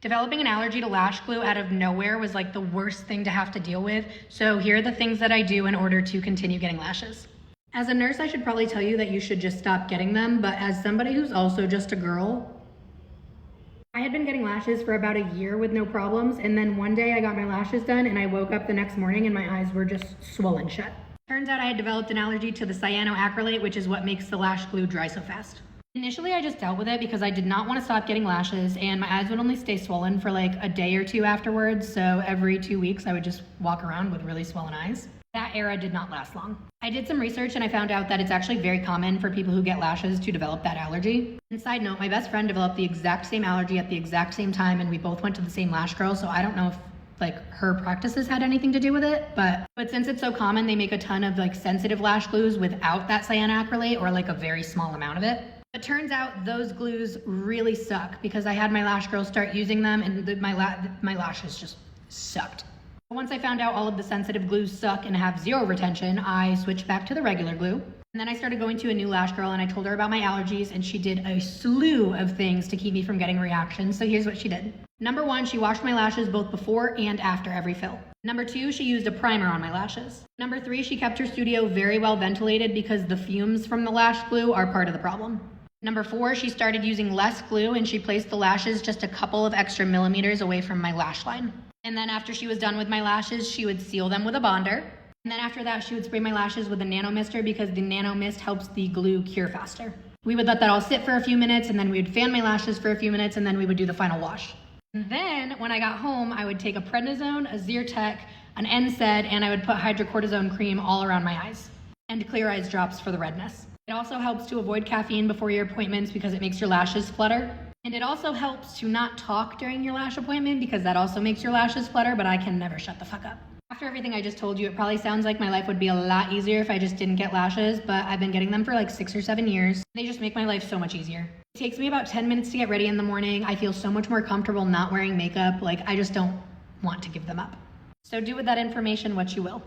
Developing an allergy to lash glue out of nowhere was like the worst thing to have to deal with. So here are the things that I do in order to continue getting lashes. As a nurse, I should probably tell you that you should just stop getting them, but as somebody who's also just a girl, I had been getting lashes for about a year with no problems, and then one day I got my lashes done and I woke up the next morning and my eyes were just swollen shut. Turns out I had developed an allergy to the cyanoacrylate, which is what makes the lash glue dry so fast. Initially, I just dealt with it because I did not want to stop getting lashes, and my eyes would only stay swollen for like a day or two afterwards, so every 2 weeks I would just walk around with really swollen eyes. That era did not last long. I did some research and I found out that it's actually very common for people who get lashes to develop that allergy. And side note, my best friend developed the exact same allergy at the exact same time, and we both went to the same lash girl, so I don't know if like her practices had anything to do with it, but since it's so common, they make a ton of like sensitive lash glues without that cyanoacrylate or like a very small amount of it. It turns out those glues really suck because I had my lash girl start using them and my lashes just sucked. Once I found out all of the sensitive glues suck and have zero retention, I switched back to the regular glue. And then I started going to a new lash girl and I told her about my allergies, and she did a slew of things to keep me from getting reactions. So here's what she did. Number 1, she washed my lashes both before and after every fill. Number 2, she used a primer on my lashes. Number 3, she kept her studio very well ventilated because the fumes from the lash glue are part of the problem. Number 4, she started using less glue and she placed the lashes just a couple of extra millimeters away from my lash line. And then after she was done with my lashes, she would seal them with a bonder. And then after that, she would spray my lashes with a nano mister because the nano mist helps the glue cure faster. We would let that all sit for a few minutes, and then we would fan my lashes for a few minutes, and then we would do the final wash. And then when I got home, I would take a prednisone, a Zyrtec, an NSAID, and I would put hydrocortisone cream all around my eyes and clear eyes drops for the redness. It also helps to avoid caffeine before your appointments because it makes your lashes flutter. And it also helps to not talk during your lash appointment because that also makes your lashes flutter, but I can never shut the fuck up. After everything I just told you, it probably sounds like my life would be a lot easier if I just didn't get lashes, but I've been getting them for like 6 or 7 years. They just make my life so much easier. It takes me about 10 minutes to get ready in the morning. I feel so much more comfortable not wearing makeup. Like, I just don't want to give them up. So do with that information what you will.